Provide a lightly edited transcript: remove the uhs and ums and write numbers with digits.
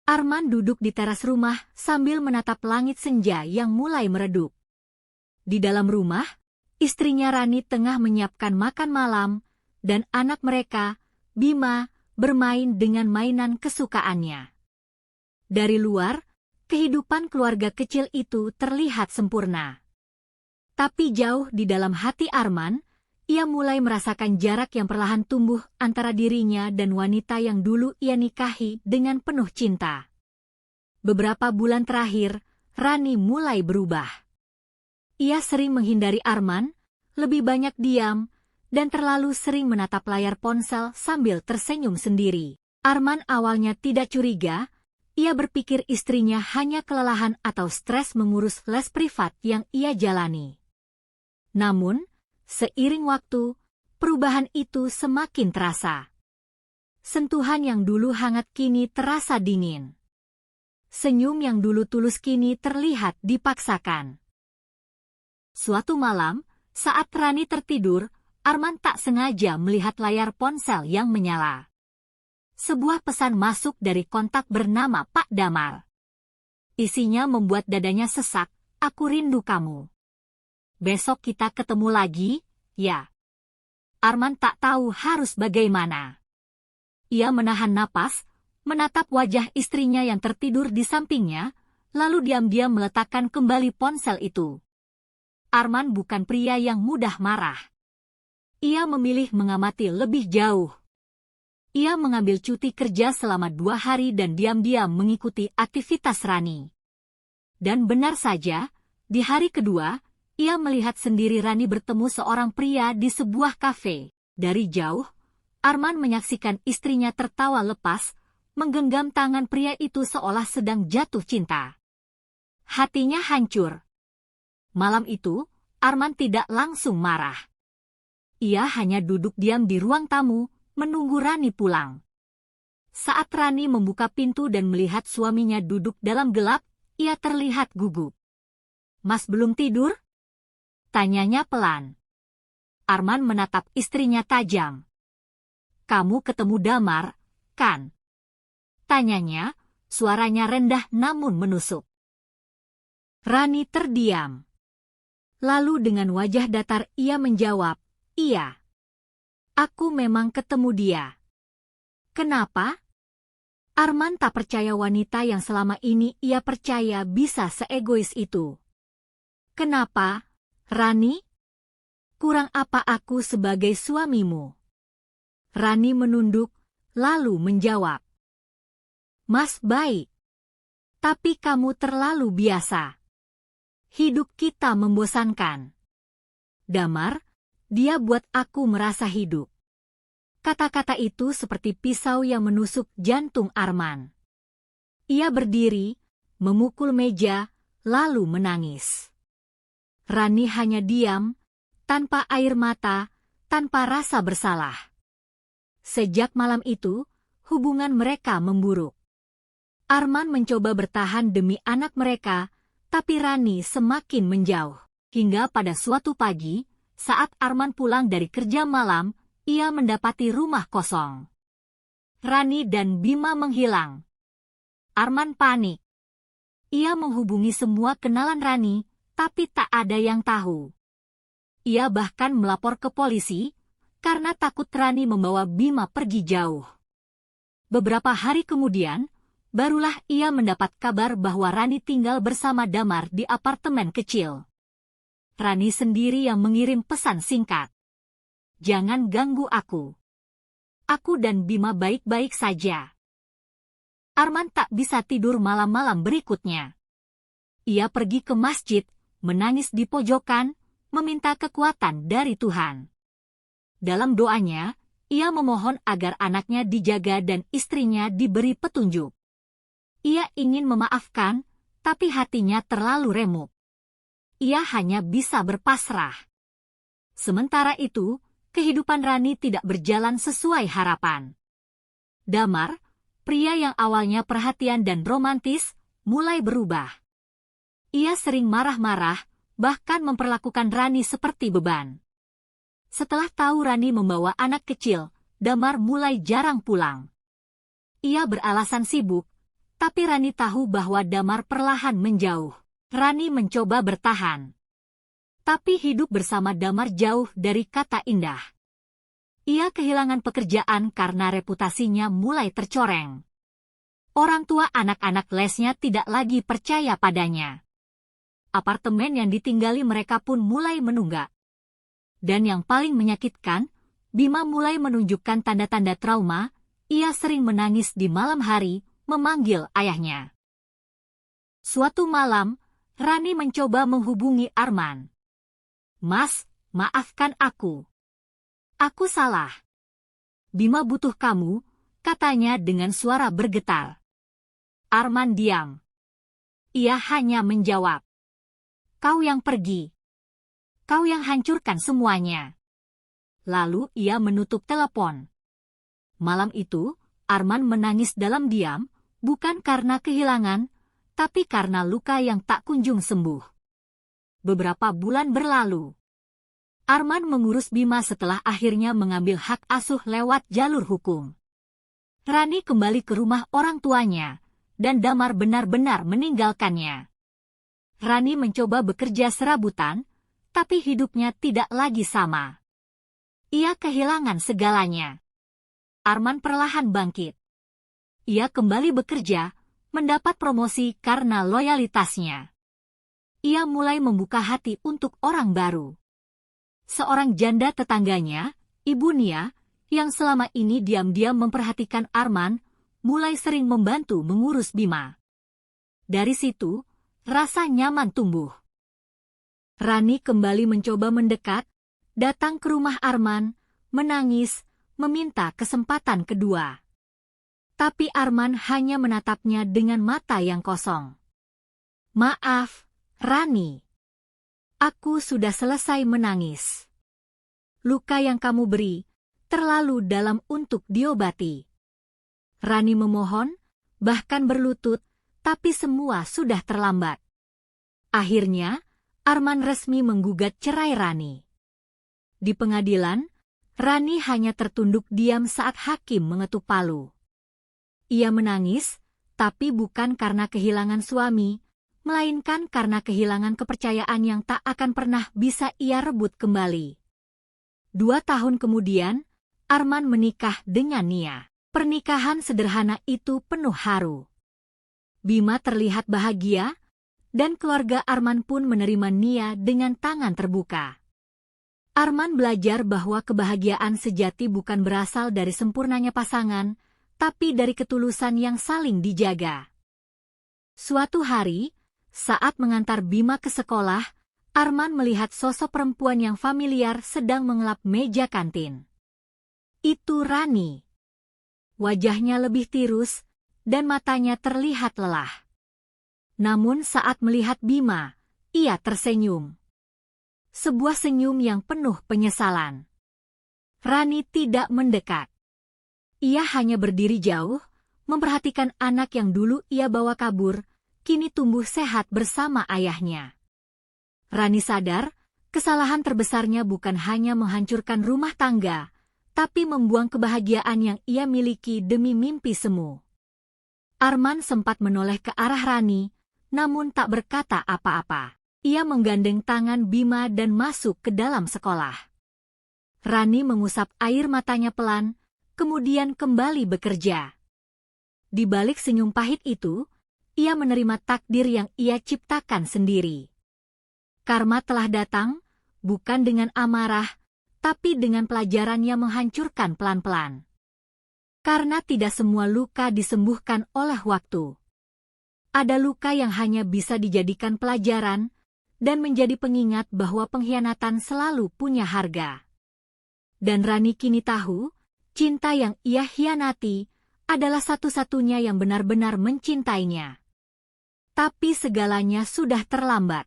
Arman duduk di teras rumah sambil menatap langit senja yang mulai meredup. Di dalam rumah, istrinya Rani tengah menyiapkan makan malam, dan anak mereka, Bima, bermain dengan mainan kesukaannya. Dari luar, kehidupan keluarga kecil itu terlihat sempurna. Tapi jauh di dalam hati Arman, ia mulai merasakan jarak yang perlahan tumbuh antara dirinya dan wanita yang dulu ia nikahi dengan penuh cinta. Beberapa bulan terakhir, Rani mulai berubah. Ia sering menghindari Arman, lebih banyak diam, dan terlalu sering menatap layar ponsel sambil tersenyum sendiri. Arman awalnya tidak curiga, ia berpikir istrinya hanya kelelahan atau stres mengurus les privat yang ia jalani. Namun, seiring waktu, perubahan itu semakin terasa. Sentuhan yang dulu hangat kini terasa dingin. Senyum yang dulu tulus kini terlihat dipaksakan. Suatu malam, saat Rani tertidur, Arman tak sengaja melihat layar ponsel yang menyala. Sebuah pesan masuk dari kontak bernama Pak Damar. Isinya membuat dadanya sesak, "Aku rindu kamu. Besok kita ketemu lagi, ya." Arman tak tahu harus bagaimana. Ia menahan napas, menatap wajah istrinya yang tertidur di sampingnya, lalu diam-diam meletakkan kembali ponsel itu. Arman bukan pria yang mudah marah. Ia memilih mengamati lebih jauh. Ia mengambil cuti kerja selama 2 hari dan diam-diam mengikuti aktivitas Rani. Dan benar saja, di hari kedua, ia melihat sendiri Rani bertemu seorang pria di sebuah kafe. Dari jauh, Arman menyaksikan istrinya tertawa lepas, menggenggam tangan pria itu seolah sedang jatuh cinta. Hatinya hancur. Malam itu, Arman tidak langsung marah. Ia hanya duduk diam di ruang tamu, menunggu Rani pulang. Saat Rani membuka pintu dan melihat suaminya duduk dalam gelap, ia terlihat gugup. "Mas belum tidur?" tanyanya pelan. Arman menatap istrinya tajam. "Kamu ketemu Damar, kan?" tanyanya, suaranya rendah namun menusuk. Rani terdiam. Lalu dengan wajah datar ia menjawab, "Iya. Aku memang ketemu dia." "Kenapa?" Arman tak percaya wanita yang selama ini ia percaya bisa seegois itu. "Kenapa, Rani? Kurang apa aku sebagai suamimu?" Rani menunduk, lalu menjawab, "Mas baik. Tapi kamu terlalu biasa. Hidup kita membosankan. Damar, dia buat aku merasa hidup." Kata-kata itu seperti pisau yang menusuk jantung Arman. Ia berdiri, memukul meja, lalu menangis. Rani hanya diam, tanpa air mata, tanpa rasa bersalah. Sejak malam itu, hubungan mereka memburuk. Arman mencoba bertahan demi anak mereka, tapi Rani semakin menjauh. Hingga pada suatu pagi, saat Arman pulang dari kerja malam, ia mendapati rumah kosong. Rani dan Bima menghilang. Arman panik. Ia menghubungi semua kenalan Rani, tapi tak ada yang tahu. Ia bahkan melapor ke polisi, karena takut Rani membawa Bima pergi jauh. Beberapa hari kemudian, barulah ia mendapat kabar bahwa Rani tinggal bersama Damar di apartemen kecil. Rani sendiri yang mengirim pesan singkat. "Jangan ganggu aku. Aku dan Bima baik-baik saja." Arman tak bisa tidur malam-malam berikutnya. Ia pergi ke masjid, menangis di pojokan, meminta kekuatan dari Tuhan. Dalam doanya, ia memohon agar anaknya dijaga dan istrinya diberi petunjuk. Ia ingin memaafkan, tapi hatinya terlalu remuk. Ia hanya bisa berpasrah. Sementara itu, kehidupan Rani tidak berjalan sesuai harapan. Damar, pria yang awalnya perhatian dan romantis, mulai berubah. Ia sering marah-marah, bahkan memperlakukan Rani seperti beban. Setelah tahu Rani membawa anak kecil, Damar mulai jarang pulang. Ia beralasan sibuk, Tapi Rani tahu bahwa Damar perlahan menjauh. Rani mencoba bertahan. Tapi hidup bersama Damar jauh dari kata indah. Ia kehilangan pekerjaan karena reputasinya mulai tercoreng. Orang tua anak-anak lesnya tidak lagi percaya padanya. Apartemen yang ditinggali mereka pun mulai menunggak. Dan yang paling menyakitkan, Bima mulai menunjukkan tanda-tanda trauma. Ia sering menangis di malam hari, memanggil ayahnya. Suatu malam, Rani mencoba menghubungi Arman. "Mas, maafkan aku. Aku salah. Bima butuh kamu," katanya dengan suara bergetar. Arman diam. Ia hanya menjawab, "Kau yang pergi. Kau yang hancurkan semuanya." Lalu ia menutup telepon. Malam itu, Arman menangis dalam diam, bukan karena kehilangan, tapi karena luka yang tak kunjung sembuh. Beberapa bulan berlalu. Arman mengurus Bima setelah akhirnya mengambil hak asuh lewat jalur hukum. Rani kembali ke rumah orang tuanya, dan Damar benar-benar meninggalkannya. Rani mencoba bekerja serabutan, tapi hidupnya tidak lagi sama. Ia kehilangan segalanya. Arman perlahan bangkit. Ia kembali bekerja, mendapat promosi karena loyalitasnya. Ia mulai membuka hati untuk orang baru. Seorang janda tetangganya, Ibu Nia, yang selama ini diam-diam memperhatikan Arman, mulai sering membantu mengurus Bima. Dari situ, rasa nyaman tumbuh. Rani kembali mencoba mendekat, datang ke rumah Arman, menangis, meminta kesempatan kedua. Tapi Arman hanya menatapnya dengan mata yang kosong. "Maaf, Rani. Aku sudah selesai menangis. Luka yang kamu beri terlalu dalam untuk diobati." Rani memohon, bahkan berlutut, tapi semua sudah terlambat. Akhirnya, Arman resmi menggugat cerai Rani. Di pengadilan, Rani hanya tertunduk diam saat hakim mengetuk palu. Ia menangis, tapi bukan karena kehilangan suami, melainkan karena kehilangan kepercayaan yang tak akan pernah bisa ia rebut kembali. 2 tahun kemudian, Arman menikah dengan Nia. Pernikahan sederhana itu penuh haru. Bima terlihat bahagia, dan keluarga Arman pun menerima Nia dengan tangan terbuka. Arman belajar bahwa kebahagiaan sejati bukan berasal dari sempurnanya pasangan, tapi dari ketulusan yang saling dijaga. Suatu hari, saat mengantar Bima ke sekolah, Arman melihat sosok perempuan yang familiar sedang mengelap meja kantin. Itu Rani. Wajahnya lebih tirus, dan matanya terlihat lelah. Namun saat melihat Bima, ia tersenyum. Sebuah senyum yang penuh penyesalan. Rani tidak mendekat. Ia hanya berdiri jauh, memperhatikan anak yang dulu ia bawa kabur, kini tumbuh sehat bersama ayahnya. Rani sadar, kesalahan terbesarnya bukan hanya menghancurkan rumah tangga, tapi membuang kebahagiaan yang ia miliki demi mimpi semu. Arman sempat menoleh ke arah Rani, namun tak berkata apa-apa. Ia menggandeng tangan Bima dan masuk ke dalam sekolah. Rani mengusap air matanya pelan, kemudian kembali bekerja. Di balik senyum pahit itu, ia menerima takdir yang ia ciptakan sendiri. Karma telah datang, bukan dengan amarah, tapi dengan pelajaran yang menghancurkan pelan-pelan. Karena tidak semua luka disembuhkan oleh waktu. Ada luka yang hanya bisa dijadikan pelajaran, dan menjadi pengingat bahwa pengkhianatan selalu punya harga. Dan Rani kini tahu, cinta yang ia hianati adalah satu-satunya yang benar-benar mencintainya. Tapi segalanya sudah terlambat.